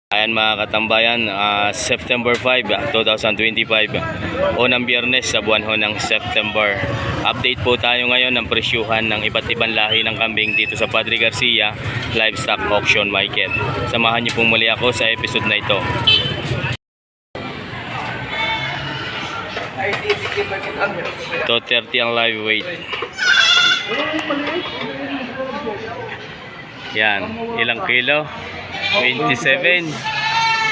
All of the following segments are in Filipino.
Ayan mga katambayan, September 5, 2025, unang biyernes sa buwan ho ng September. Update po tayo ngayon ng presyuhan ng iba't ibang lahi ng kambing dito sa Padre Garcia Livestock Auction Market. Samahan niyo pong muli ako sa episode na ito. Ito 30 ang live weight. Yan, ilang kilo? 27,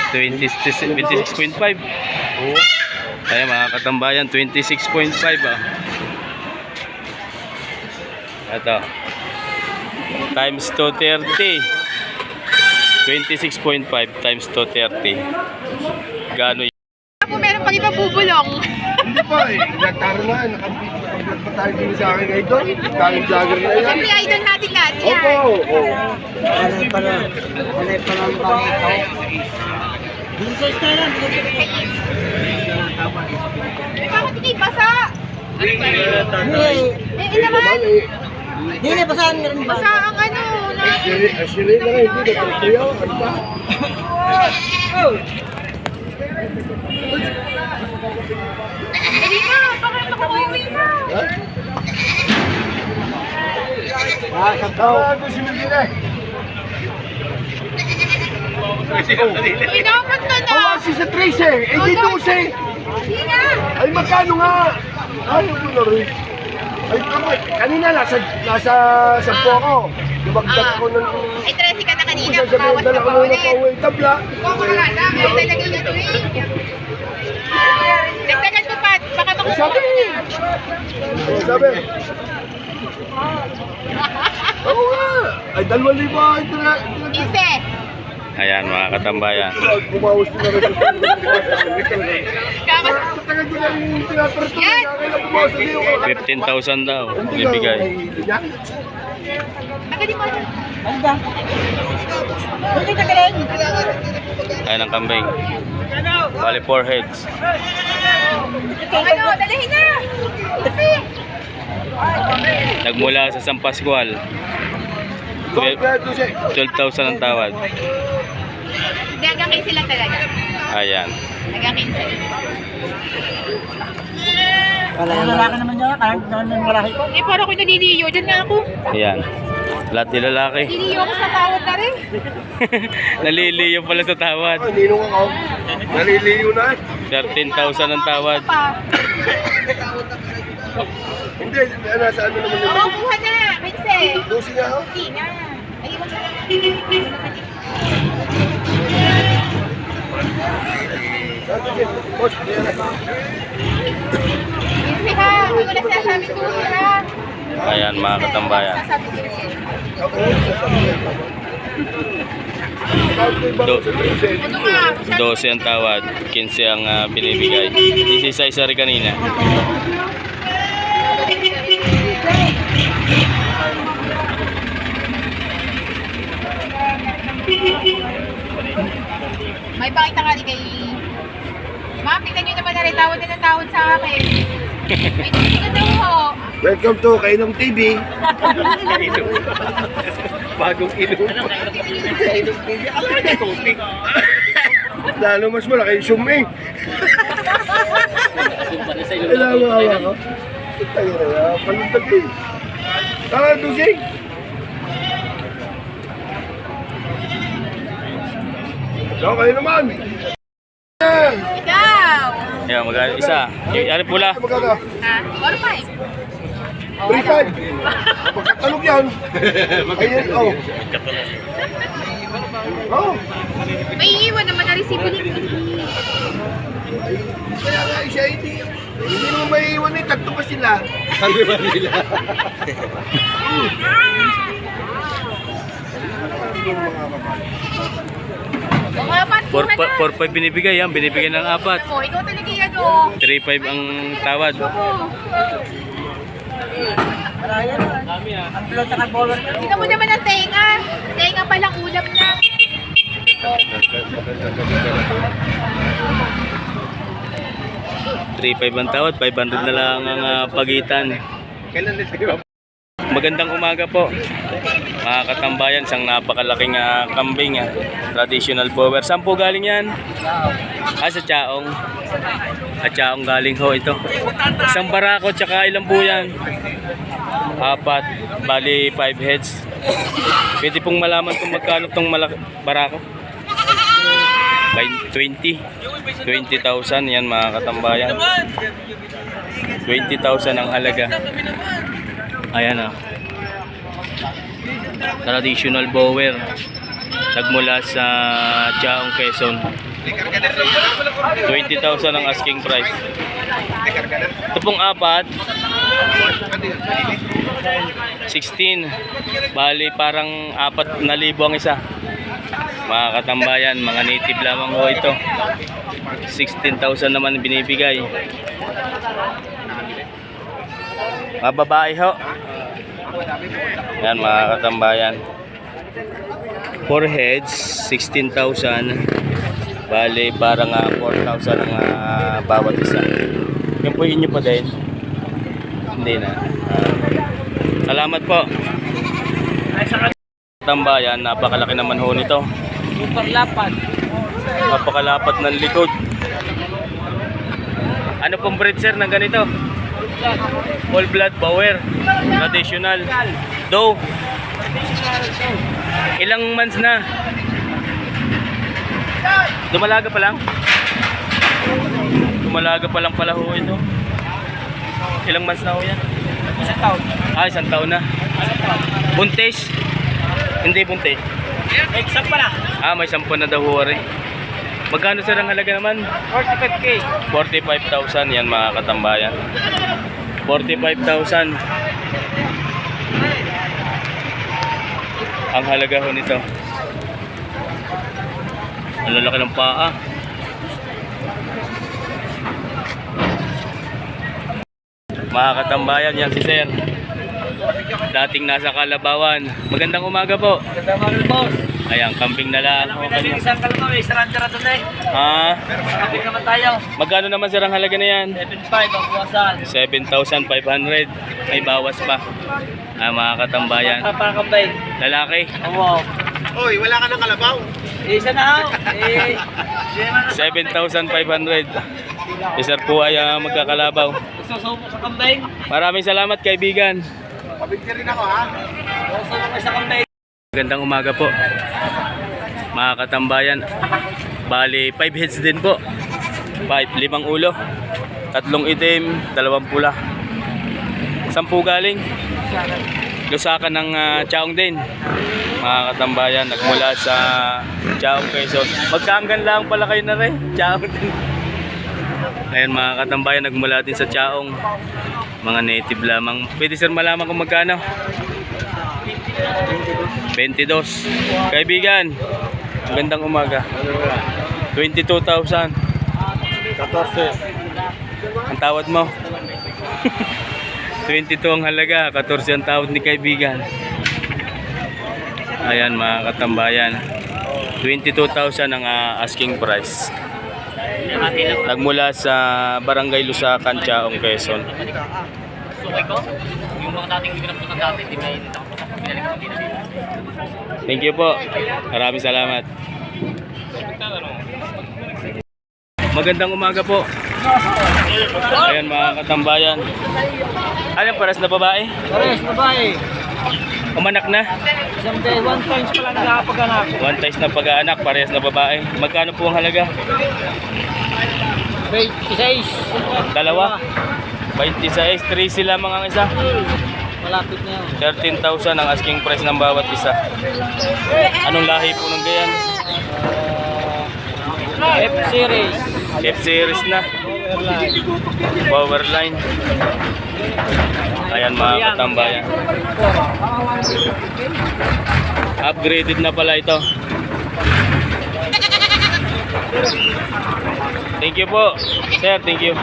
26.5. Kaya mga katambayan, 26.5 Ito. Times 230. 26.5 times 230. Gano yun? Ako meron pang ibang bubulong. Hindi pa eh. Nagtaro na. Nakapit pa tayo din sa akin idol. Daming vlogger na yan. Siyempre, idol natin lahat yan. Opo. Oo. Alay pa lang bang ikaw? Bakit hindi basa? Eh, naman. Hindi na basahan nga rin ba? Basa ang ano. Asili na nga hindi. Nagtayo. Ano ba? Hindi na. Bakit ako uuwi na? Ah, sakto. Si Medina. Uy, dapat na na. Oh, si sa 13. Eh, di 12. Hindi na. Ay, magkano nga? Ayaw ko na rin. Ay, kanina nasa 10 ako. Dumagdag ko ng... Ay, 13 ka na kanina. Sasabihin, Bawas dala na ko pa muna ulit. pa uwi. Tabla. Ay, talagang ito eh. Dagdagan mo pa. Baka Ay, makuha sabi. ka na. Oh, sabi. Oo nga. Ay, 2,000 ito na. 15. Ayan mga katambayan. Bumawas din na rin. Kamas. Tagal ko na yung tinatrato Yan. na kailan bumawas din yung... 15,000 daw. Ibigay. Tagalin mo. Ano ba? Hindi ka galing. Ayan ang kambing. Bali 4 heads. Ano, dalahin na. Kasi. Nagmula sa San Pascual. 12,000 ang tawad. Hindi, hanggang 15 lang talaga. Ayan. Hanggang 15. Wala yung lalaki naman niya. Kahit naman yung malaki ko. Eh, parang ako'y naliliyo. Diyan nga ako. Ayan. Lahat nila lalaki. Naliliyo ako sa tawad na rin. Naliliyo pala sa tawad. Ay, ninong ako. Naliliyo na eh. 13,000 ang tawad. Pa. Hindi, nasa ano naman yung... Oo, kuha na. 15. 12 nga ako. Hindi na. Ay, iwan na. Boss, yan na. 15 ha. Hindi ko na sinasabi ko ha. Ayan mga katambayan. Sasabi ko na. Ano nga? 12 ang tawad. 15 ang binibigay. Isa-isa rin kanina. May pakita ka kay... Ma'am, tignan nyo naman na rin. Tawad na ng tawad sa akin. May tignan daw ho. Welcome to Kainom TV. Bagong inom. Kainom TV. Ako na topic. Lalo mas malaki yung sum eh. Kailangan mo hawa ko. Tayo na, palundag eh. Tara, Dusing. So, kayo naman. Ikaw. Ayan, magkano isa. Yung pula. Magkano? Ha? 4-5. 3-5. Magkatalog yan. Ayun, oh. Oh. May iwan naman na resibo ni Kaya nga siya hindi mo maiiwan eh, tatlo pa sila. Tatlo pa sila. Mga apat, kuha na. 4-5 binibigay yan. Binibigay ng 4. Mo, ikaw talaga yan o. 3-5 ang tawad. Wala yan. Ang plot at baller. Tingnan mo naman ang tenga. Tenga palang ulam na. 3-5 ang tawad, 500 na lang ang pagitan. Magandang umaga po mga katambayan, isang napakalaking kambing Traditional Bower. Saan po galing yan? Sa Chaong. Sa Chaong galing ho ito. Isang barako tsaka ilang po yan? 4. Bali 5 heads. Pwede pong malaman kung magkano itong barako. By 20,000 yan mga katambayan. 20,000 ang halaga. Ayan ah. Traditional Bower. Nagmula sa Chaong, Quezon. 20,000 ang asking price. Ito pong 4. 16. Bali parang 4,000 ang isa. Mga katambayan, mga native lamang ho ito. 16,000 naman binibigay. Mga babae ho. Yan mga katambayan. 4 heads, 16,000. Bali parang 4,000 ang bawat isa. Yan po inyo pa din. Hindi na. Salamat po. Tambayan, napakalaki naman ho nito. Super lapad. Napakalapat ng likod. Ano pong breed sir ng ganito? Full blood Bower. Traditional. Doe. Ilang months na? Dumalaga pa lang? Dumalaga pa lang pala ho ito. Ilang months na ho yan? 1 taon. 1 taon na. Buntis? Hindi buntis. Exact pala. May 10 na daw ho rin. Magkano sir ang halaga naman? 45K. 45,000 yan mga katambayan. 45,000 ang halaga ho nito. Ang lalaki ng paa. Mga katambayan, yan si sir. Dating nasa Kalabawan. Magandang umaga po. Ganda mga boss. Ayan, kambing na lang ho kanina. Isang kalma, may sarantara doon eh. Kapit naman tayo. Magkano naman sir ang halaga na yan? 7.5 ang buwasan. 7,500. May bawas pa. Mga katambayan. Papakambay. Lalaki. Oo. Hoy, wala ka ng kalabaw. Isa na ako. 7,500. Si sir po ay magkakalabaw. Susubo sa kambay. Maraming salamat kaibigan. Pabigyan rin ako ha. Susubo ka sa kambay. Magandang umaga po. Mga katambayan. Bali 5 heads din po. 5 ulo. 3 itim, 2 pula. 10 galing. Lusakan ng Chaong din. Mga katambayan, nagmula sa Chaong, Quezon. Magkaanggan lang pala kayo na rin. Chaong din. Ayan mga katambayan, nagmula din sa Chaong. Mga native lamang. Pwede sir malaman kung magkano? 22. Kaibigan, magandang umaga. 22,000. 14. Ang tawad mo? 22 ang halaga, 14 ang tawad ni kaibigan. Ayan mga katambayan. 22,000 ang asking price. Nagmula sa Barangay Lusakan, Chaong, Quezon. Thank you po. Maraming salamat. Magandang umaga po. Ayan mga katambayan. Ayan, paras na babae? Pares, babae. Umanak na? Isang day, 1 times pala nakapag-anak. 1 times na pag-aanak, parehas na babae. Magkano po ang halaga? 26. Dalawa? 26, 3 sila mga isa. Malapit na yun. 13,000 ang asking price ng bawat isa. Anong lahi po ng gayan? F-Series. F-Series na. Powerline. Ayan mga katambayan. Upgraded na pala ito. Thank you po. Sir, thank you.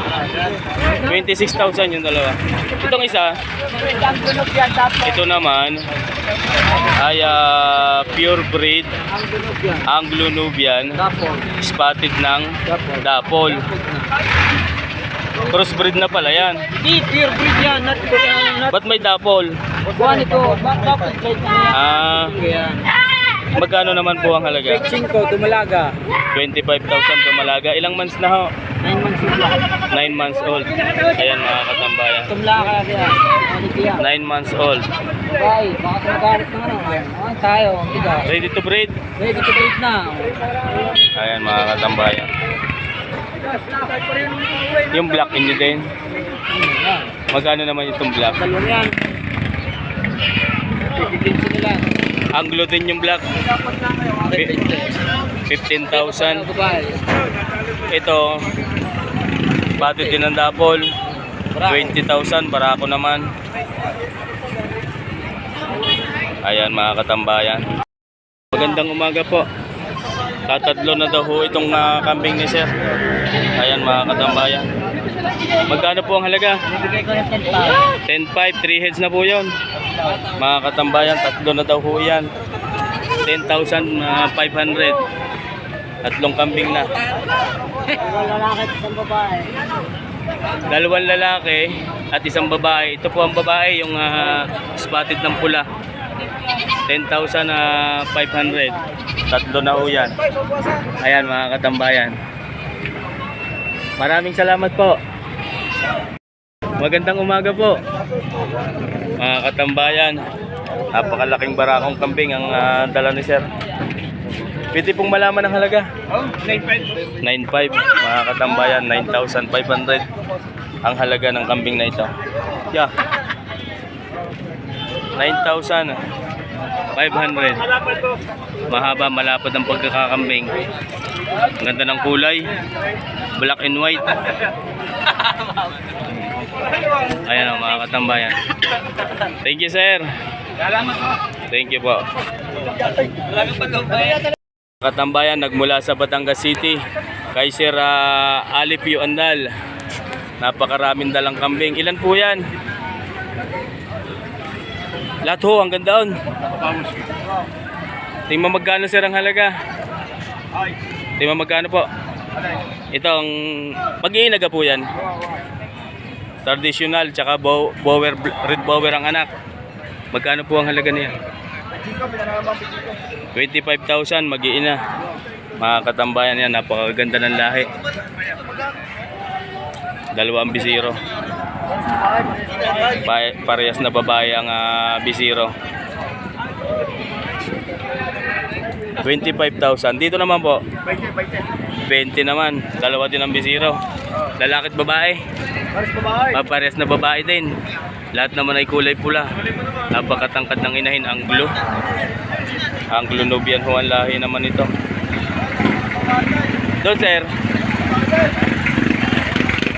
26,000 yung dalawa. Itong isa, ito naman ay pure breed Anglo-Nubian spotted ng Dapol. Crossbreed na pala yan. Hindi, pure breed yan. Not Ba't may Dapol? buwan ito. Dapat breed na yan. Ah, Magkano naman po ang halaga? 5 dumalaga. 25,000 dumalaga. Ilang months na ho? 9 months na. 9 months old. Ayan mga katambayan. Tumlaga kaya. Ano kaya? 9 months old. Ay, baka magalit na ano. Ano tayo? Tiga. Ready to breed? Ready to breed na. Ayan mga katambayan. Yung black inyo din. Magkano naman itong black? Dalawang yan. Pipigil sila lang. Anglo din yung black. 15,000. Babae. Ito, batid din ng dapol. 20,000. Barako naman. Ayan mga katambayan. Magandang umaga po. Tatadlo na daw ho itong kambing ni sir. Ayan mga katambayan. Magkano po ang halaga? Bibigay ko ng 10,500, 10,000. 3 heads na po yun. Mga katambayan, tatlo na daw ho yan. 10,500. Tatlong kambing na. Dalawang lalaki at isang babae. Dalawang lalaki at isang babae. Ito po ang babae, yung spotted ng pula. 10,500. Tatlo na ho yan. Ayan mga katambayan. Maraming salamat po. Magandang umaga po. Mga katambayan, napakalaking barakong kambing ang dala ni sir. Pwede pong malaman ang halaga. 9,500. Mga katambayan, 9,500 ang halaga ng kambing na ito. Yeah. 9,500. Mahaba, malapad ang pagkakakambing. Ang ganda ng kulay. Black and white. Ayan o mga katambayan. Thank you sir. Thank you po. Katambayan, nagmula sa Batangas City kay Sir Alip Yu Andal. Napakaraming dalang kambing. Ilan po yan? Lahat ho, ang ganda on. Tingnan magkano sir ang halaga. Tingnan magkano po. Ito ang mag-iinaga po yan. Traditional tsaka bower, red bower ang anak. Magkano po ang halaga niya? 25,000 mag-iina. Mga katambayan yan, napakaganda ng lahi. Dalawang bisiro. Parehas na babae ang bisiro. 25,000. Dito naman po 20 naman. Dalawa din ang bisiro. Lalaki at babae. Parehas na babae din. Lahat naman ay kulay pula. Napakatangkad ng inahin. Anglo. Anglo Nubian ho ang lahi naman ito. Doon sir,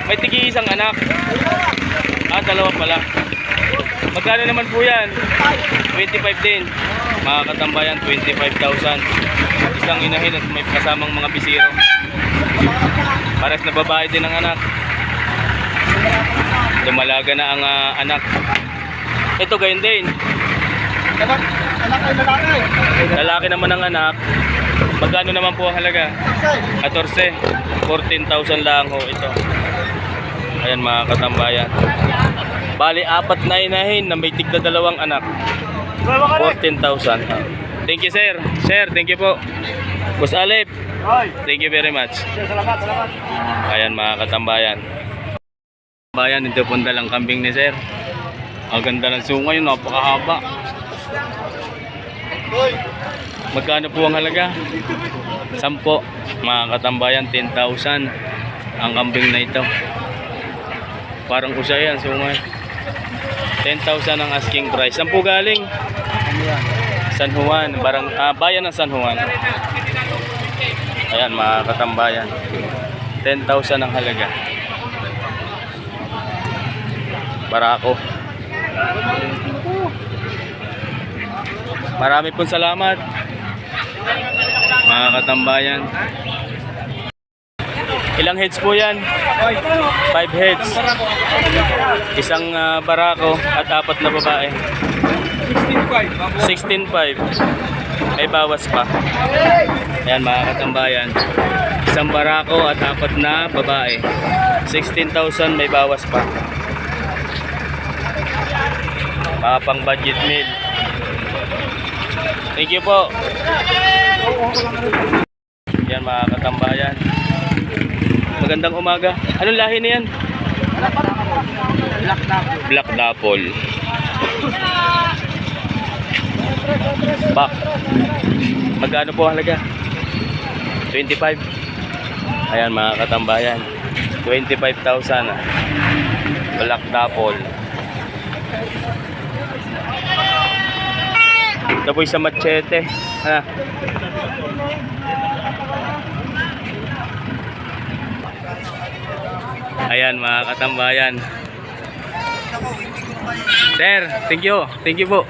may tigi isang anak. Dalawa pala. Magkano naman po yan? 25 din. Mga katambayan, 25,000. Isang inahin at may kasamang mga bisiro. Pares na babae din ang anak. Dumalaga na ang anak. Ito gayon din. Lalaki naman ang anak. Magkano naman po ang halaga? 14. 14,000 lang ho ito. Ayan mga katambayan. Bali, 4 na inahin na may tigda dalawang anak. 14,000. Thank you sir. Sir, thank you po. Boss Alip, thank you very much. Salamat. Ayan mga katambayan. Bayan, ito pong dalang kambing ni sir. Ang ganda ng sungay, napakahaba. Magkano po ang halaga? 10. Mga katambayan, 10,000 ang kambing na ito. Parang usay yan, sungay. 10,000 ang asking price. Saan po galing? San Juan, bayan ng San Juan. Ayan mga katambayan. 10,000 ang halaga. Barako. Marami pong salamat mga katambayan. Ilang heads po yan? 5 heads. Isang barako at 4 na babae. 16,500. May bawas pa. Ayan mga katambayan. Isang barako at 4 na babae. 16,000, may bawas pa. Mga pang budget meal. Thank you po. Yan mga katambayan. Magandang umaga. Anong lahi na yan? Black Dapple. Bak. Magkano po halaga? 25. Ayan mga katambayan. 25,000. Black Dapple. Ito po sa machete. Ha? Ayan mga katambayan. Sir, thank you. Thank you po.